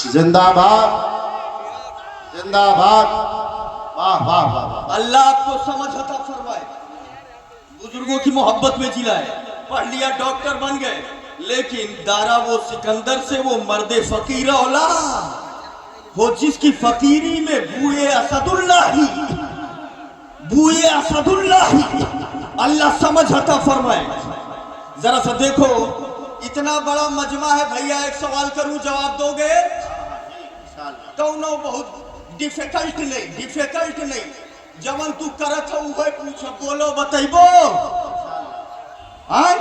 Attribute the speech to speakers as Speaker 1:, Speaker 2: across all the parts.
Speaker 1: जिंदाबाद जिंदाबाद। वाह वाह वाह वाह।
Speaker 2: अल्लाह आपको समझ अता फरमाए, बुजुर्गों की मोहब्बत में जिलाए। पढ़ लिया, डॉक्टर बन गए, लेकिन दारा वो सिकंदर से वो मर्दे फकीर औला हो जिसकी फकीरी में बूए असदुल्लाही, बूए असदुल्लाही। अल्लाह समझ अता फरमाए। जरा सा देखो, इतना बड़ा मजमा है भैया, एक सवाल करूं जवाब दोगे? कौनो बहुत डिफिकल्ट नहीं, जवन तू करत हो वही पूछ, बोलो बतैबो। हाँ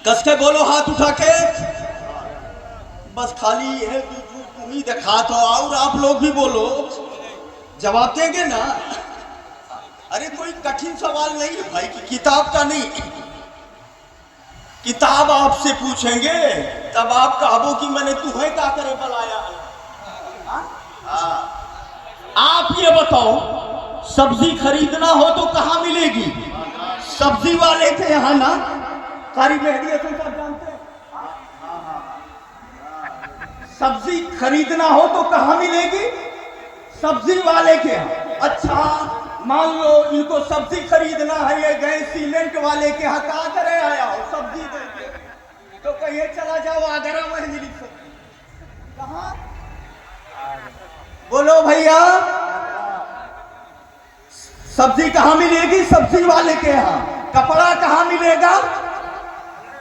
Speaker 2: कस के बोलो, हाथ उठा के। बस खाली है तुम ही दिखा तो, और आप लोग भी बोलो, जवाब देंगे ना। अरे कोई कठिन सवाल नहीं है भाई, की किताब का नहीं, किताब आपसे पूछेंगे तब आप कहो कि मैंने तुम्हें क्या करे बुलाया है। आप ये बताओ, सब्जी खरीदना हो तो कहाँ मिलेगी? सब्जी वाले के यहाँ ना, कारी मेहदी सब जानते हैं। सब्जी खरीदना हो तो कहाँ मिलेगी? सब्जी वाले के यहाँ। अच्छा मान लो इनको सब्जी खरीदना है, ये गए सीमेंट वाले के यहाँ, कहाँ करे आया हो सब्जी देंगे, तो कहिए चला जाओ आगरा में मिली सब्जी। कहाँ बोलो भैया, सब्जी कहाँ मिलेगी? सब्जी वाले के यहाँ। कपड़ा कहाँ मिलेगा?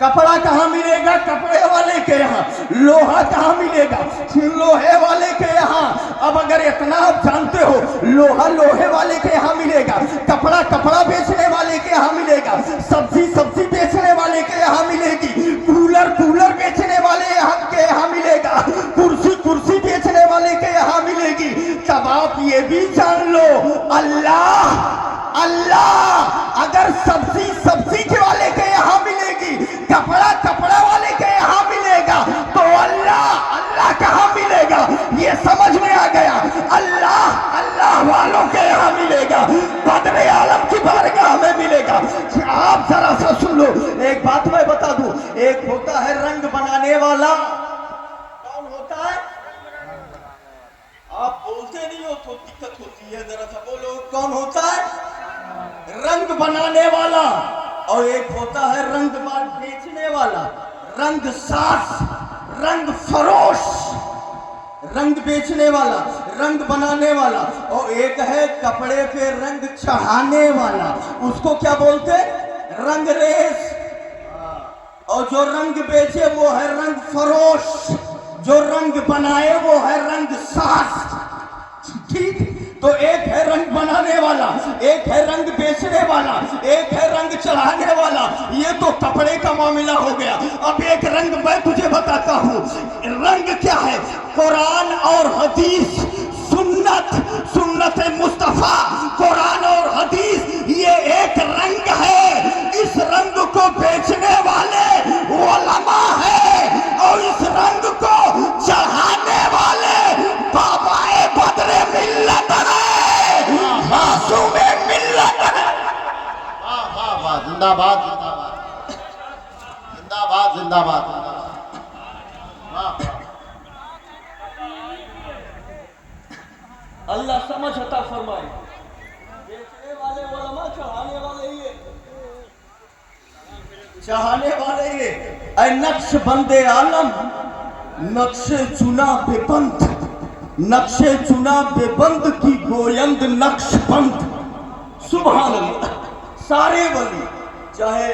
Speaker 2: कपड़ा कहाँ मिलेगा? कपड़े वाले के यहाँ। लोहा कहाँ मिलेगा? लोहे वाले के यहाँ। अब अगर इतना आप जानते हो, लोहा लोहे वाले के यहाँ मिलेगा, कपड़ा कपड़ा बेचने वाले के यहाँ मिलेगा, सब्जी सब्जी बेचने वाले के यहाँ मिलेगी, कूलर कूलर बेचने वाले के यहाँ मिलेगा, कुर्सी कुर्सी बेचने वाले के यहाँ मिलेगी। तब आप ये भी जान लो, अल्लाह अल्लाह अगर सब्जी सब्जी के वाले के यहाँ मिलेगी, कपड़ा कपड़ा वाले के यहाँ मिलेगा, तो अल्लाह अल्लाह कहाँ मिलेगा? ये समझ में आ गया। अल्लाह अल्लाह वालों के यहाँ मिलेगा, बदरे आलम की बारगाह में मिलेगा। आप जरा सा सुन लो, एक बात मैं बता दूं, एक होता है रंग बनाने वाला। कौन होता है? आप बोलते नहीं हो तो दिक्कत होती है, जरा सा बोलो, कौन होता है? रंग बनाने वाला। और एक होता है रंग बेचने वाला, रंग सास, रंग फरोश। रंग बेचने वाला, रंग बनाने वाला, और एक है कपड़े पे रंग चढ़ाने वाला, उसको क्या बोलते? रंगरेज। और जो रंग बेचे वो है रंग फरोश, जो रंग बनाए वो है रंग सास। ठीक, तो एक है रंग बनाने वाला, एक है रंग बेचने वाला, एक है रंग चढ़ाने वाला। ये तो कपड़े का मामला हो गया। अब एक रंग मैं तुझे बताता हूँ, रंग क्या है? कुरान और हदीस, सुन्नत, सुन्नत मुस्तफा, कुरान और हदीस, ये एक रंग है। इस रंग को बेचने वाले उलमा है, और इस रंग को चढ़ाने वाले बाबाए बदरे मिल्लत है, मासूमे मिल्लत है।
Speaker 1: वाह वाह वाह, जिंदाबाद जिंदाबाद जिंदाबाद जिंदाबाद जिंदाबाद। वाह
Speaker 2: अल्लाह समझ अता फरमाए। बेचने वाले उलमा, चढ़ाने वाले ये, चढ़ाने वाले ये। ऐ नक्श बंदे आलम, नक्शे चुना बेबंद, नक्शे चुना बेबंद की गोयंद नक्श बंद। सुभान अल्लाह। सारे वली, चाहे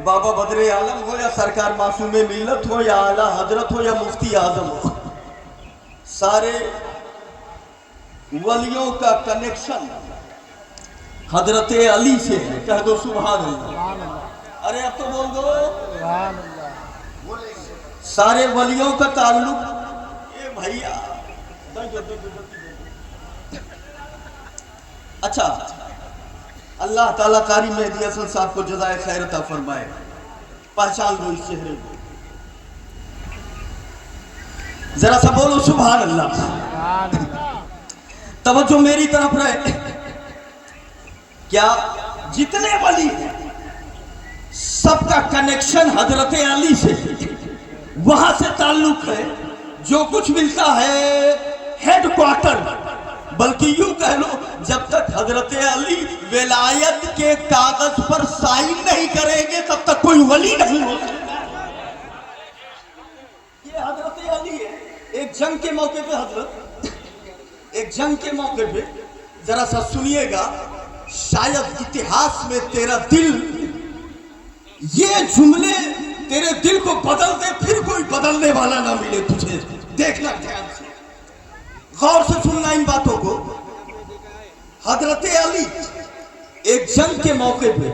Speaker 2: बाबा बदरे आलम हो या सरकार मासूमे मिल्लत हो या आला हजरत हो या मुफ्ती आजम हो, सारे वलियों का कनेक्शन हजरत अली से है। कह दो सुभान अल्लाह। अरे अब तो बोल दो, सारे वलियों का ताल्लुक ये भैया। अच्छा, अल्लाह ताला कारी मेहदी हसन साहब को जज़ाए खैर अता फरमाए। पहचान दो इस चेहरे को, जरा सा बोलो सुभान अल्लाह। तवज्जो मेरी तरफ रहे। क्या जितने वली हैं सबका कनेक्शन हजरत अली से, वहां से ताल्लुक है। जो कुछ मिलता है हेड क्वार्टर, बल्कि यूं कह लो जब तक हजरत अली विलायत के कागज पर साइन नहीं करेंगे तब तक कोई वली नहीं हो सकता। ये हजरत अली है। एक जंग के मौके पे हजरत, एक जंग के मौके पे जरा सा सुनिएगा, शायद इतिहास में तेरा दिल, ये जुमले तेरे दिल को बदल दे, फिर कोई बदलने वाला ना मिले तुझे। देखना ध्यान से, गौर से सुनना इन बातों को। हजरत अली एक जंग के मौके पे,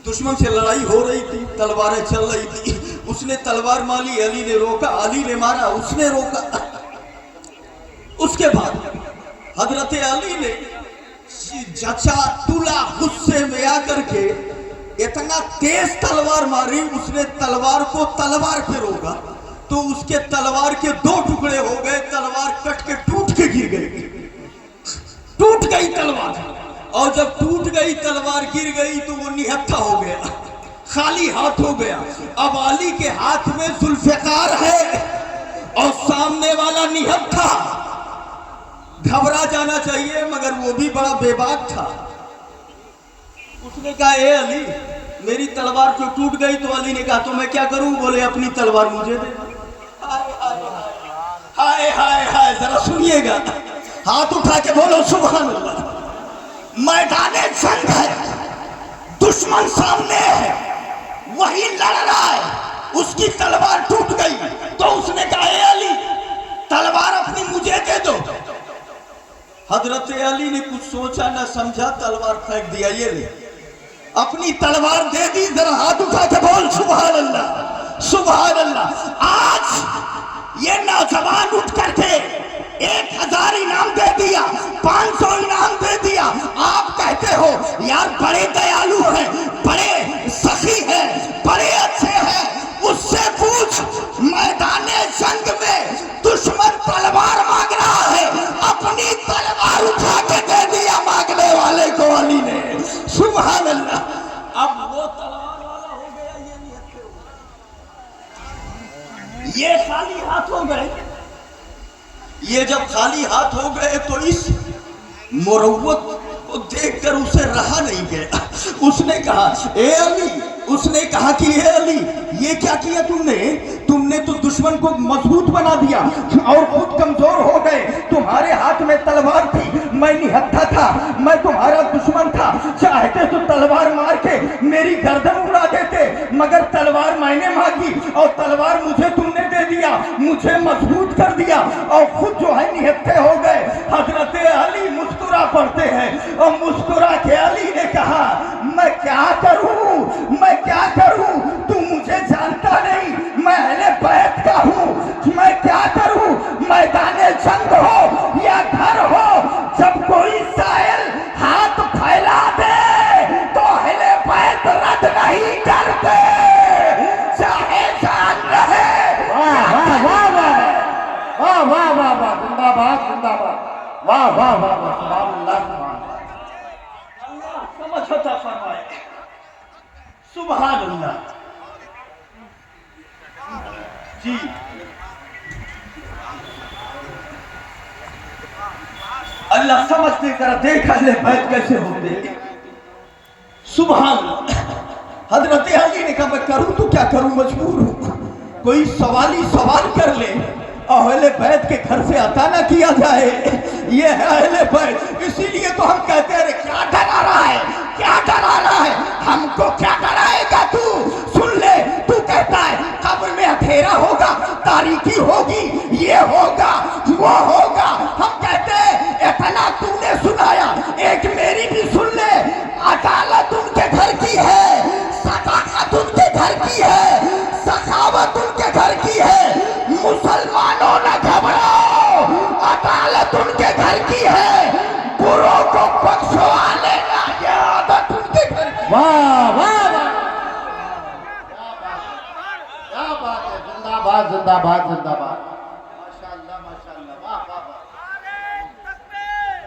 Speaker 2: दुश्मन से लड़ाई हो रही थी, तलवारें चल रही थी, उसने तलवार मारी, अली ने रोका, अली ने मारा, उसने रोका। उसके बाद हजरत अली ने जचा तुला गुस्से में आकर के इतना तेज तलवार मारी, उसने तलवार को तलवार पे रोका तो उसके तलवार के दो टुकड़े हो गए, तलवार कट के टूट के गिर गई, टूट गई तलवार। और जब टूट गई तलवार, गिर गई तो वो निहत्था हो गया, खाली हाथ हो गया। अब अली के हाथ में जुल्फिकार है और सामने वाला निहत्था। घबरा जाना चाहिए मगर वो भी बड़ा बेबाक था। उसने कहा, ए अली, मेरी तलवार क्यों टूट गई? तो अली ने कहा, तो मैं क्या करूं? बोले, अपनी तलवार मुझे दे। हाय हाय हाय, जरा सुनिएगा, हाथ उठा के बोलो सुभान अल्लाह। मैदाने जंग है, दुश्मन सामने है, वही लड़ रहा है, उसकी तलवार टूट गई तो उसने कहा, ए अली, तलवार अपनी मुझे दे दो। हजरत अली ने कुछ सोचा न समझा, तलवार फेंक दिया। ये ले, अपनी तलवार दे दी। जरा हाथ उठा के बोल सुभान अल्लाह, सुभान अल्लाह। आज ये नौजवान उठ करके 1000 इनाम दे दिया, 500 इनाम दे दिया। आप कहते हो यार बड़े दयालु हैं, बड़े सखी हैं, बड़े अच्छे हैं। उससे पूछ, मैदाने जंग में दुश्मन तलवार मांग रहा है, अपनी तलवार उठा के दे दिया मांगने वाले को अली ने। सुभान अल्लाह। अब वो तलवार वाला हो गया, ये नहीं हो गया, ये खाली हाथ हो गए। ये जब खाली हाथ हो गए तो इस मुरव्वत को देखकर उसे रहा नहीं गया। उसने कहा, ए अली, उसने कहा कि ए अली, ये क्या किया तुमने? तुमने तो दुश्मन को मजबूत बना दिया और खुद कमजोर हो गए। तुम्हारे हाथ में तलवार थी, मैं निहत्था था, मैं तुम्हारा दुश्मन था। चाहते तो तलवार मार के मेरी गर्दन उड़ा देते, मगर तलवार मैंने मांगी और तलवार मुझे तुमने दे दिया, मुझे मजबूत कर दिया और खुद जो है निहत्थे हो गए। हजरत अली मुस्कुरा पड़ते हैं और मुस्कुरा के अली ने कहा, मैं क्या करूं, मैं क्या करूं? तू मुझे जानता नहीं, मैं अहले बैत का हूं। मैं क्या करूं? मैदाने जंग हो या घर हो, जब कोई साइल हाथ फैला दे तो अहले बैत रद्द नहीं करते, चाहे जान रहे।
Speaker 1: वाह वाह वाह वाह वाह वाह वाह वाह, जिंदाबाद जिंदाबाद, वाह वाह वाह वाह, सुभान अल्लाह, सुभान
Speaker 2: अल्लाह समझ अता फरमाए। सुभान अल्लाह। जी, अल्लाह समझते, जरा देख अहले बैत कैसे होते। सुभान अल्लाह। हजरत अली ने कहा, मैं करूं तो क्या करूं, मजबूर हूं। कोई सवाली सवाल कर ले, अहले बैत के घर से अता ना किया जाए, ये है अहले बैत। इसीलिए तो हम कहते हैं, क्या डरा रहा है, क्या डरा रहा है, हमको क्या डराएगा तू? सुन ले, तू कहता है कब्र में अंधेरा होगा, तारीकी होगी, ये होगा, वो होगा। हम कहते हैं इतना तूने सुनाया, एक मेरी भी सुन ले। अदालत उनके घर की है, सदाकत उनके घर की है, सखावत उनके घर की है। मुसलमानों न घबराओ, अदालत उनके घर की है, बुरों को बख्शवा लेना, ये आदत उनके घर की।
Speaker 1: वाह वाह वाह, क्या बात है, जिंदाबाद जिंदाबाद जिंदाबाद, माशाअल्लाह माशाअल्लाह, वाह वाह वाह,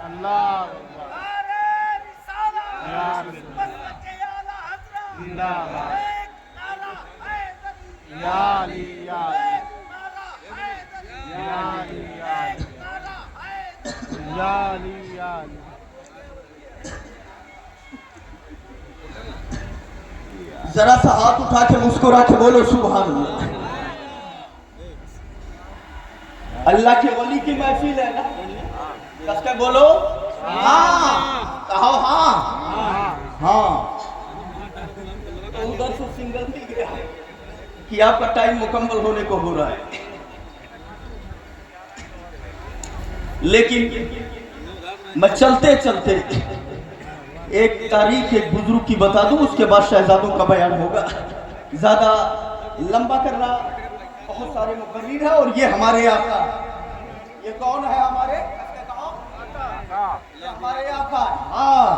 Speaker 1: अल्लाह जिंदाबाद, या अली या अली,
Speaker 2: जरा सा हाथ उठा के मुस्कुरा के बोलो सुभान अल्लाह। अल्लाह के वली की महफिल है ना, कस के बोलो हाँ, कहो हाँ हाँ। तो उधर से सिंगल मिल गया कि आपका टाइम मुकम्मल होने को हो रहा है, लेकिन मैं चलते चलते एक तारीख एक बुजुर्ग की बता दूं, उसके बाद शहजादों का बयान होगा। ज्यादा लंबा करना, बहुत सारे मुकर्रीर है और ये हमारे आका, ये कौन है हमारे, ये हमारे आका। हाँ,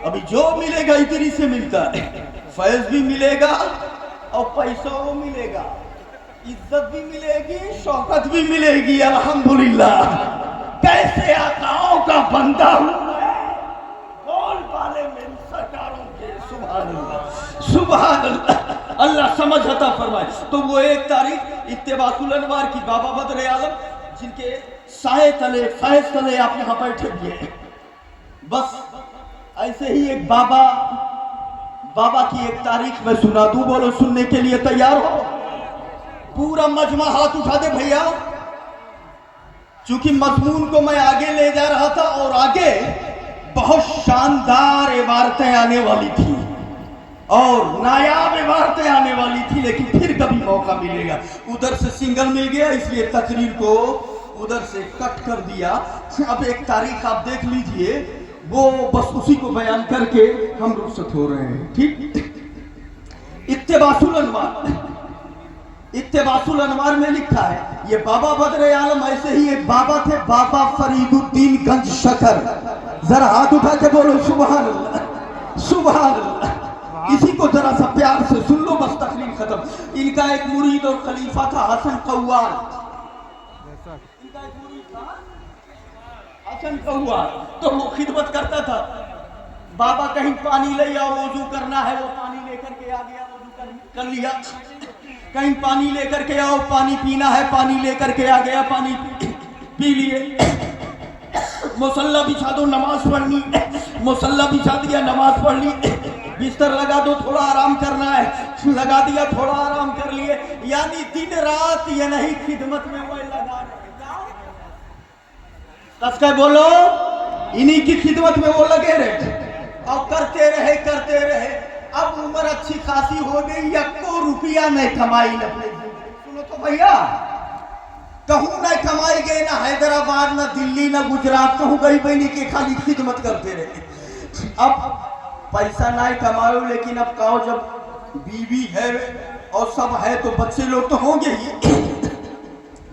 Speaker 2: अभी जो मिलेगा इतनी से मिलता है, फैज भी मिलेगा और पैसा वो मिलेगा, इज्जत भी मिलेगी, शौकत भी मिलेगी, अल्हम्दुलिल्लाह। कैसे आकाओं का बंदा हूं मैं, बोल वाले मेरी सरकारों के, सुभान अल्लाह सुभान अल्लाह। अल्लाह समझ अता फरमाए। तो वो एक तारीख इत्तेबासुल अनवार की बाबा बदर आलम, जिनके साए तले फैज तले आप यहाँ बैठे हुए हैं। बस ऐसे ही एक बाबा की एक तारीख में सुना दूं, बोलो सुनने के लिए तैयार हो? पूरा मजमा हाथ उठा दे भैया, चूंकि मजमून को मैं आगे ले जा रहा था और आगे बहुत शानदार इबारतें आने वाली थी और नायाब इबारतें आने वाली थी, लेकिन फिर कभी मौका मिलेगा। उधर से सिंगल मिल गया, इसलिए तकरीर को उधर से कट कर दिया। अब एक तारीख आप देख लीजिए, वो बस उसी को बयान करके हम रुखसत हो रहे हैं, ठीक। इत्तेबासुल अनवार में लिखा है, ये बाबा बदर आलम ऐसे ही एक बाबा थे, बाबा फरीदुद्दीन गंज शकर। जरा हाथ उठा के बोलो सुभान अल्लाह सुभान अल्लाह। इसी को जरा सा प्यार से सुन लो, बस तकरीर खत्म। इनका एक मुरीद और खलीफा था हसन कव्वाल, हसन कव्वाल। तो वो खिदमत करता था, बाबा कहीं पानी ले आओ, वजू करना है, वो पानी लेकर के आ गया, वजू कर लिया। कहीं पानी लेकर के आओ, पानी पीना है, पानी लेकर के आ गया, पानी पी लिए। मुसल्ला बिछा दो, नमाज पढ़नी, मुसल्ला बिछा दिया, नमाज पढ़ ली। बिस्तर लगा दो, थोड़ा आराम करना है, लगा दिया, थोड़ा आराम कर लिए। यानी दिन रात ये नहीं खिदमत में वो लगा रहे। कसके बोलो, इन्हीं की खिदमत में वो लगे रहे और करते रहे। अब उम्र अच्छी खासी हो गई, 1 रुपया नहीं कमाई न अपने। सुनो तो भैया, कहूं न कमाई गए, ना हैदराबाद, ना दिल्ली, ना गुजरात, कहूं गई बहनी के खाली खिदमत करते रहे। अब पैसा नहीं कमाओ, लेकिन अब कहो जब बीवी है और सब है तो बच्चे लोग तो होंगे ही।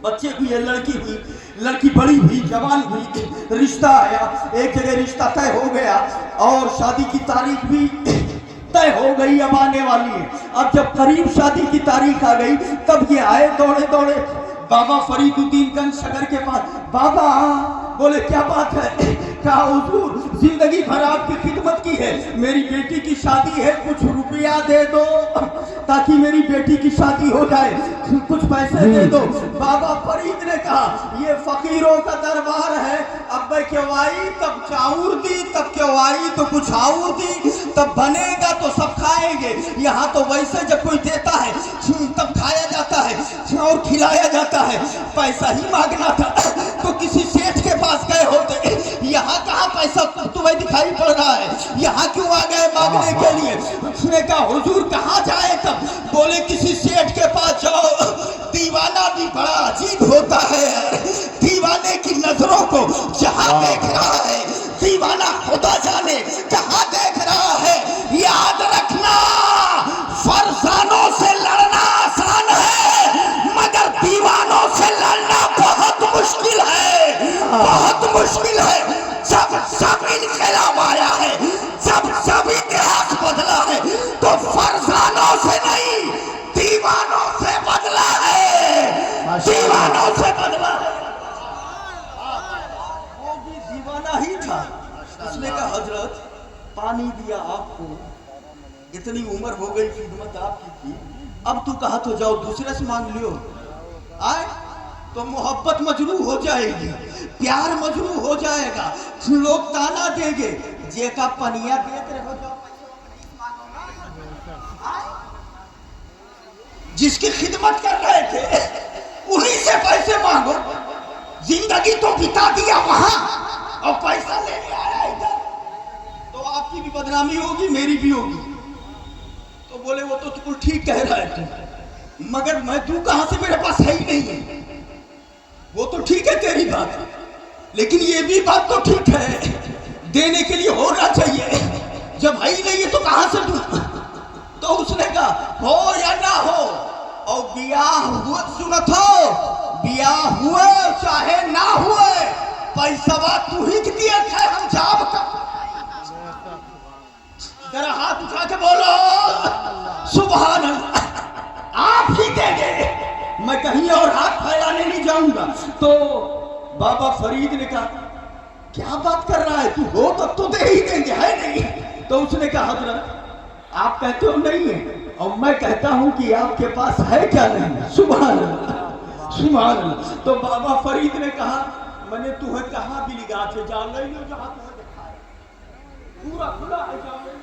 Speaker 2: बच्चे हुई है, लड़की हुई, लड़की बड़ी हुई, जवान हुई, रिश्ता आया, एक जगह रिश्ता तय हो गया और शादी की तारीख भी तय हो गई, अब आने वाली है। अब जब करीब शादी की तारीख आ गई, तब ये आए दौड़े बाबा फरीदुद्दीन गंज शकर के पास। बाबा बोले क्या बात है? कहा हुजूर, जिंदगी भर आपकी खिदमत की है, मेरी बेटी की शादी है, कुछ रुपया दे दो ताकि मेरी बेटी की शादी हो जाए, कुछ पैसे दे दो। बाबा फरीद ने कहा ये फकीरों का दरबार है, अब मैं क्यों आई, तब चाउर दी, तब क्यों आई तो कुछ और दी, तब बनेगा तो सब खाएंगे। यहाँ तो वैसे जब कोई देता है तब खाया जाता है और खिलाया जाता है, पैसा ही मांगना था तो किसी सेठ के पास गए होते। यहाँ कहाँ पैसा तुम्हें दिखाई पड़ रहा है, यहाँ क्यों आ गए मांगने के लिए? उसने कहा हुजूर कहाँ जाए? तब बोले किसी सेठ के पास जाओ। दीवाना भी बड़ा अजीब होता है, दीवाने की नजरों को जहाँ देख रहा है, दीवाना खुदा जाने कहाँ देख रहा है। याद रखना, फरसानों से लड़ना आसान है, मगर दीवानों से लड़ना बहुत मुश्किल है, बहुत मुश्किल है। जब इनकलाब आया है, जब इतिहास बदला है, तो फरसानों से नहीं दीवानों से बदला है, दीवानों से बदला है। वो भी दीवाना ही था। उसने कहा हजरत पानी दिया आपको, इतनी उम्र हो गई, खिदमत आपकी थी, अब तू कहा तो जाओ दूसरे से मांग लियो। आए تو محبت مجروح ہو جائے گی, پیار مجروح ہو جائے گا, لوگ تانا دیں گے, جے کا پنیا دیتے رہو جاؤ جس کی خدمت کر رہے تھے انہی سے پیسے مانگو, زندگی تو بتا دیا وہاں اور پیسہ لینے آیا ادھر, تو آپ کی بھی بدنامی ہوگی میری بھی ہوگی. تو بولے وہ تو بالکل ٹھیک کہہ رہا ہے تو, مگر میں دوں کہاں سے, میرے پاس ہے ہی نہیں ہے. وہ تو ٹھیک ہے تیری بات, لیکن یہ بھی بات تو ٹھیک ہے, دینے کے لیے ہونا چاہیے, جب ہے ہی نہیں ہے تو کہاں سے دوں. تو اس نے کہا ہو یا نہ ہو, اور بیاہ ہوئے, سنت ہو, بیاہ ہوئے چاہے نہ ہوئے, پیسہ تو ہی کی دیا ہے, ہم جاب کا. ذرا ہاتھ اٹھا کے بولو سبحان اللہ. آپ ہی دیں گے, میں کہیں اور ہاتھ پھیلانے نہیں جاؤں گا. تو بابا فرید نے کہا کیا بات کر رہا ہے تو, ہو تب تو دے ہی دیں گے, ہے نہیں. تو اس نے کہا حضرت آپ کہتے ہو نہیں ہے, اور میں کہتا ہوں کہ آپ کے پاس ہے کیا نہیں. سبحان اللہ سبحان اللہ. تو بابا فرید نے کہا میں نے تمہیں کہا بھی نگاہ سے جا لے لو, جہاں تمہیں دکھائے پورا کھلا ہے, جا لے لو.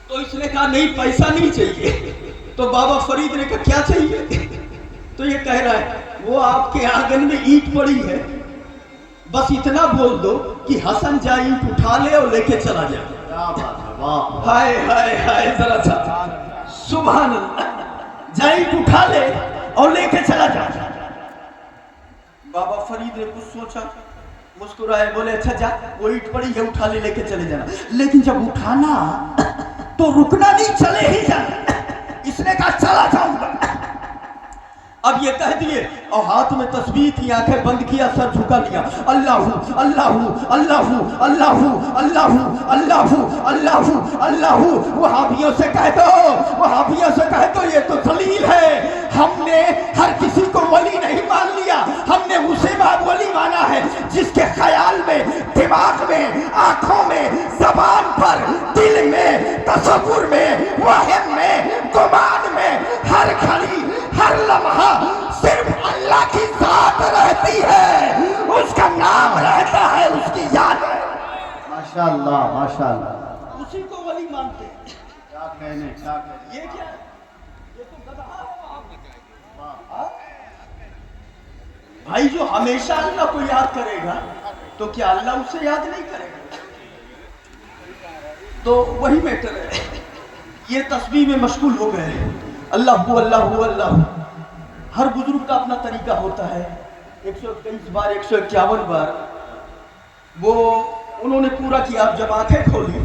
Speaker 2: تو اس نے کہا نہیں پیسہ نہیں چاہیے. تو بابا فرید نے کہا کیا چاہیے. تو یہ کہہ رہا ہے وہ آپ کے آنگن میں اینٹ پڑی ہے, بس اتنا بول دو کہ حسن جا اینٹ اٹھا لے اور لے کے چلا جائے. ہائے ہائے ہائے, ذرا سا سبحان اللہ, جا اینٹ اٹھا لے اور لے کے چلا جائے. بابا فرید نے کچھ سوچا, مسکرائے, بولے اچھا جا, وہ اینٹ پڑی ہے اٹھا لے, لے کے چلے جانا. لیکن جب اٹھانا تو رکنا نہیں, چلے ہی جانا. اس نے کہا چلا جاؤں گا. اب یہ کہہ دیے اور ہاتھ میں تسبیح تھی, آنکھیں بند کیا, سر جھکا لیا, اللہ اللہ اللہ اللہ اللہ اللہ اللہ اللہ. وہابیوں سے کہہ دو, وہابیوں سے کہہ دو یہ تو ذلیل ہے, ہم نے ہر کسی کو ولی نہیں مان لیا, ہم نے اسے ولی مانا ہے جس کے خیال میں, دماغ میں, آنکھوں میں, زبان پر, دل میں, تصور میں, وہم میں, گمان میں, ہر گھڑی ہر لمحہ صرف اللہ کی ذات رہتی ہے, اس کا نام رہتا ہے, اس کی یاد ہے.
Speaker 1: ماشاءاللہ ماشاءاللہ,
Speaker 2: اسی کو ولی مانتے ہیں.
Speaker 1: کیا کہنے, کیا کہنے.
Speaker 2: یہ کیا ہے, یہ تو گدھا ہے. بھائی جو ہمیشہ اللہ کو یاد کرے گا تو کیا اللہ اسے یاد نہیں کرے گا. تو وہی میٹر ہے. یہ تسبیح میں مشغول ہو گئے, اللہ اللہ اللہ. ہر بزرگ کا اپنا طریقہ ہوتا ہے, 123 بار 151 بار وہ انہوں نے پورا کیا. اب جب آنکھیں کھولی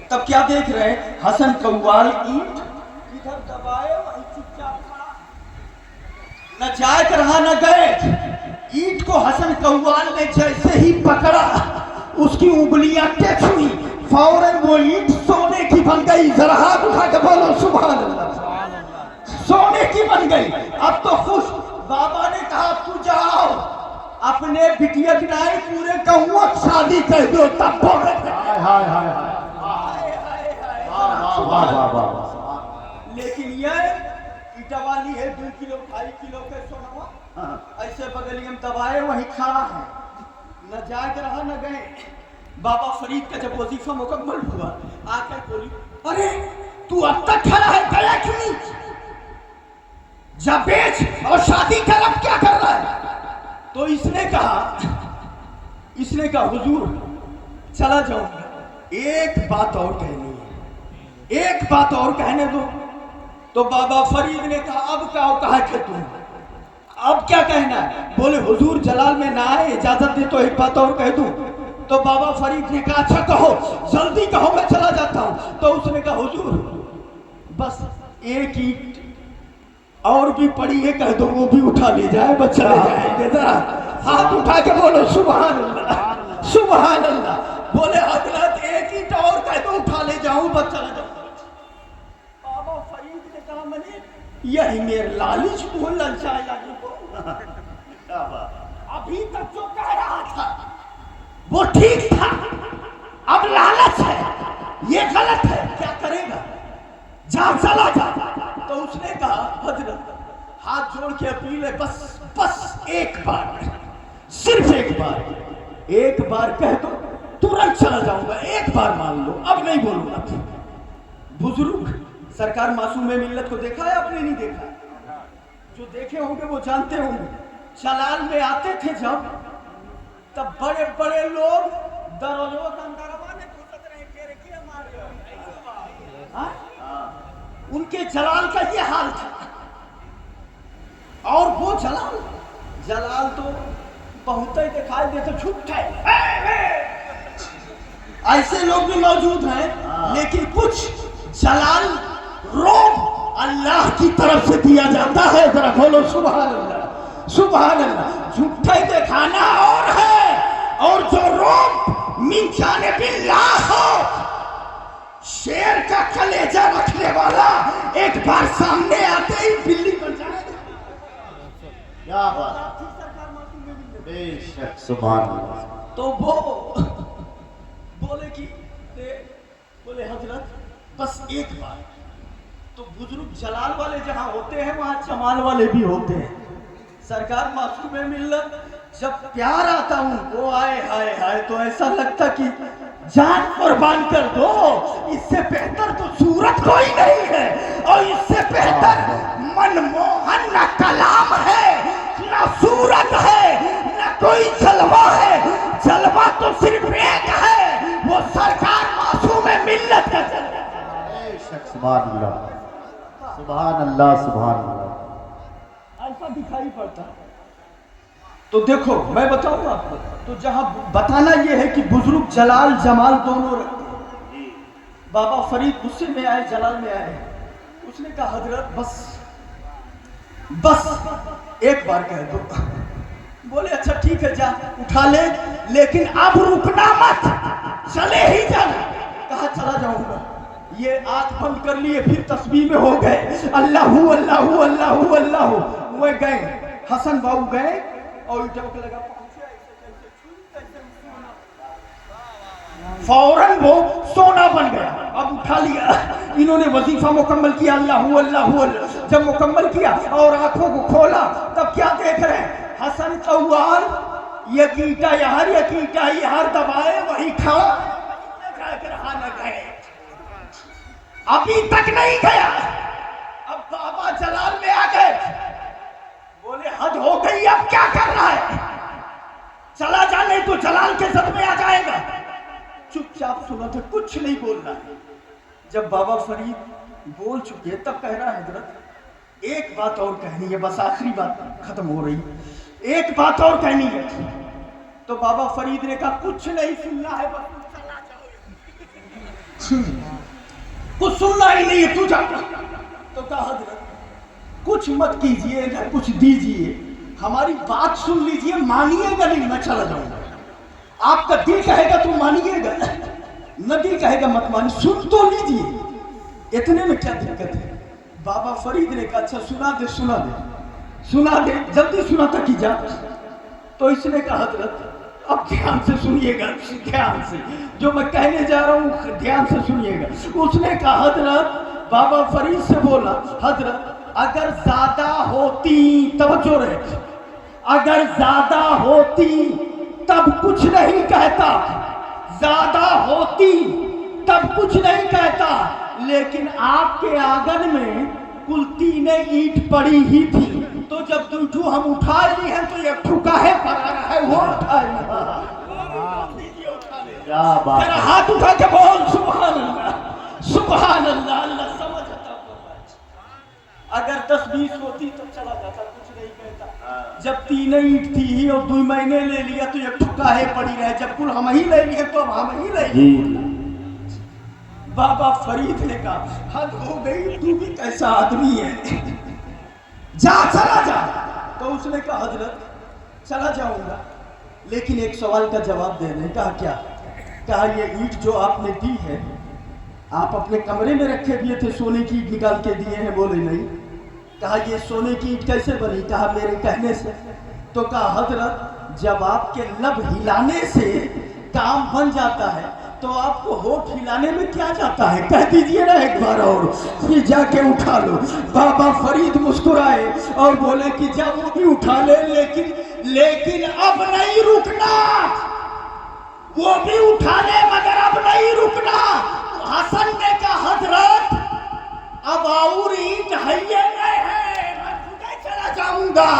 Speaker 2: تب کیا دیکھ رہے ہیں, حسن قوال اینٹ ادھر دبائے وہیں چپ چاپ کھڑا, نہ جائے رہا نہ گئے. اینٹ کو حسن قوال نے جیسے ہی پکڑا, اس کی انگلیاں ٹچ ہوئی, فوراً وہ اینٹ سونے کی بن گئی. ذرا ہاتھ اٹھا کے بولو سبحان اللہ, سونے کی بن گئی. اب تو خوش. بابا نے کہا تو جاؤ اپنے بٹیا کی نائی پورے گاؤں شادی کر دو, تب بولے.
Speaker 1: ہائے ہائے ہائے,
Speaker 2: لیکن یہ ایٹا والی ہے 2 کلو 2.5 کلو کے سونا, ایسے بغلی ہم دبائے وہیں کھڑا ہے, نہ جا کے رہا نہ گئے. بابا فرید کا جب وظیفہ مکمل ہوا آ کر بولی ارے تو اب تک کھڑا ہے, گیا کیوں نہیں, جا بیچ اور شادی کر, اب کیا کر رہا ہے. تو اس نے کہا حضور چلا جاؤں گا, ایک بات اور کہنی ہے, ایک بات اور کہنے دو. تو بابا فرید نے کہا اب کہا کہ تم اب کیا کہنا ہے. بولے حضور جلال میں نہ آئے, اجازت دے تو ایک بات اور کہہ دوں. تو بابا فرید نے کہا اچھا کہو, جلدی کہو, میں چلا جاتا ہوں. تو اس نے کہا حضور بس ایک اینٹ اور بھی پڑی ہے, کہہ دو وہ بھی اٹھا لی جائے, بس چلے جائیں گے. ذرا ہاتھ اٹھا کے بولو سبحان اللہ سبحان اللہ. بولے حضرت ایک اینٹ اور کہہ دو اٹھا لے جاؤں, بس چلا جاؤں. بابا فرید نے کہا میں نے یہی میرے لالچ کو للچایا, ابھی تک جو کہہ رہا تھا وہ ٹھیک تھا, اب لالچ ہے, یہ غلط ہے, کیا کرے گا, جا چلا جا. تو اس نے کہا حضرت हाथ जोड़ के अपील है, बस एक बार, सिर्फ एक बार कह दो, तुरंत चला जाऊंगा, एक बार मान लो, अब नहीं बोलूंगा। बुजुर्ग सरकार मासूम मिल्लत को देखा है आपने? नहीं देखा? जो देखे होंगे वो जानते होंगे। जलाल में आते थे जब, तब बड़े बड़े लोग दरोजों के अंदर उनके जलाल का ये हाल था। और वो जलाल तो बहुत ही दिखाई देते, छुप गए। ऐसे लोग भी मौजूद हैं, लेकिन कुछ जलाल रोब अल्लाह की तरफ से दिया जाता है। जरा बोलो सुभान अल्लाह, सुभान अल्लाह। झूठे दिखाना और है, और जो रोब मिन जानिबिल्लाह हो, शेर का कलेजा रखने वाला, एक बार सामने आते ही बिल्ली बन जाएगा।
Speaker 1: क्या बात, बेशक, सुभान अल्लाह।
Speaker 2: तो वो बोले कि बोले हजरत बस एक बार। तो बुजुर्ग जलाल वाले जहां होते हैं वहां जमाल वाले भी होते हैं। सरकार मासूम मिल्लत जब प्यार आता उनको, आए हाय हाय, तो ऐसा लगता कि जान कुर्बान कर दो, इससे बेहतर तो सूरत कोई नहीं है, और इससे बेहतर मनमोहन न कलाम है, न सूरत है, न कोई जलवा है। जलवा तो सिर्फ एक है, वो सरकार मासूम मिल्लत का जलवा।
Speaker 1: बेशक, सुभान अल्लाह, सुभान अल्लाह, सुभान अल्लाह।
Speaker 2: ऐसा दिखाई पड़ता। तो देखो मैं बताऊं आपको, तो जहां बताना यह है कि बुजुर्ग जलाल जमाल दोनों रखते हैं। बाबा फरीद गुस्से में आए, जलाल में आए। उसने कहा हजरत बस एक बार कह दो। बोले अच्छा ठीक है, जा उठा ले, लेकिन अब रुकना मत, चले ही जाना। कहा चला जाऊंगा। ये आंख बंद कर लिए, फिर तस्बीह में हो गए, अल्लाहू अल्लाहू अल्लाहू अल्लाहू। वो गए, हसन बाबू गए और जब लगा फौरन वो सोना बन गया। अब उठा लिया, इन्होंने वजीफा मुकम्मल किया, अल्लाहू अल्लाहू अल्लाह। जब मुकम्मल किया और आंखों को खोला, तब क्या देख रहे हैं? हसन कव्वाल, ये कीटा यार, ये कीटा यार दबाए, वही खड़ा न गए, अभी तक नहीं गया। अब बाबा जलाल में आ गए, बोले हद हो गई, अब क्या करना है? चला जा, नहीं तो जलाल के सद में आ जाएगा। चुपचाप सुना था, कुछ नहीं बोलना है। जब बाबा फरीद बोल चुके तब कह रहा है हजरत एक बात और कहनी है, बस आखिरी बात खत्म हो रही, एक बात और कहनी है। तो बाबा फरीद ने कहा कुछ नहीं सुनना है, बस चला जाओ, कुछ सुनना ही नहीं है, तू जा। तो कहा हजरत कुछ मत कीजिए, न कुछ दीजिए, हमारी बात सुन लीजिए, मानिएगा नहीं मैं चला जाऊंगा। आपका दिल कहेगा तो मानिएगा, न दिल कहेगा मत मानिए, सुन तो लीजिए, इतने में क्या दिक्कत है? बाबा फरीद ने कहा अच्छा सुना दे, सुना दे, सुना दे, जल्दी सुना था कि जा। तो इसने कहा हजरत अब ध्यान से सुनिएगा, ध्यान से, जो मैं कहने जा रहा हूँ ध्यान से सुनिएगा। उसने कहा हजरत, बाबा फरीद से बोला हजरत अगर ज्यादा होती, तवज्जो रहे, अगर ज्यादा होती तब कुछ नहीं कहता, ज्यादा होती तब कुछ नहीं कहता, लेकिन आपके आंगन में कुल 3 ईंट पड़ी ही थी, तो जब दूठू हम उठा ली हैं तो एक ठुका है फरार है, वो उठा
Speaker 1: क्या बात,
Speaker 2: जरा हाथ उठा के बोल सुभान अल्लाह, सुभान अल्लाह। अल्लाह समझता। अगर 10-20 होती तो चला जाता, कुछ नहीं कहता। जब 3 ईंट थी ही और 2 महीने ले लिया तो एक ठुका है पड़ी रहे, जब कुल हम ही ले लिए तो अब हम ही ले लिए। बाबा फरीद ने कहा हद हो गई, तू भी कैसा आदमी है, जा चला जा। तो उसने कहा हजरत चला जाऊंगा, लेकिन एक सवाल का जवाब देने। कहा क्या? कहा ये ईंट जो आपने दी है, आप अपने कमरे में रखे दिए थे, सोने की ईंट निकाल के दिए हैं? बोले नहीं। कहा ये सोने की ईंट कैसे बनी? कहा मेरे कहने से। तो कहा हजरत जब आपके लब हिलाने से काम बन जाता है تو آپ کو ہوٹ ہلانے میں کیا جاتا ہے؟ کہہ دیجئے نا ایک بار اور، پھر جا کے اٹھا لو۔ بابا فرید مسکرائے اور بولے کہ جب وہ بھی اٹھا لے، لیکن اب نہیں رکنا، وہ بھی اٹھا لے مگر اب نہیں رکنا۔ حسن نے کہا حضرت اب اور اینٹ ہائیے نہیں ہے، میں خودے چلا جاؤں گا،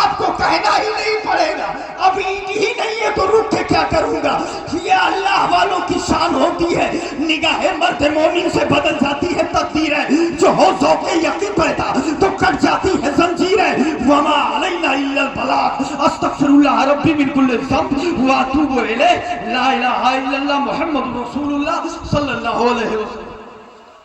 Speaker 2: آپ کو کہنا ہی نہیں پڑے گا، اب اینٹ ہی نہیں ہے تو رک کے کیا کروں گا۔ یہ اللہ والوں کی شان ہوتی ہے، نگاہ مرد مومن سے بدل جاتی ہے تقدیریں، جو ہو ذوق یقین پیدا تو کٹ جاتی ہے زنجیریں۔ وما علینا الا البلاغ، استغفر اللہ ربی من کل ذنب واتوب الیہ، لا الہ الا اللہ محمد رسول اللہ صلی اللہ علیہ وسلم۔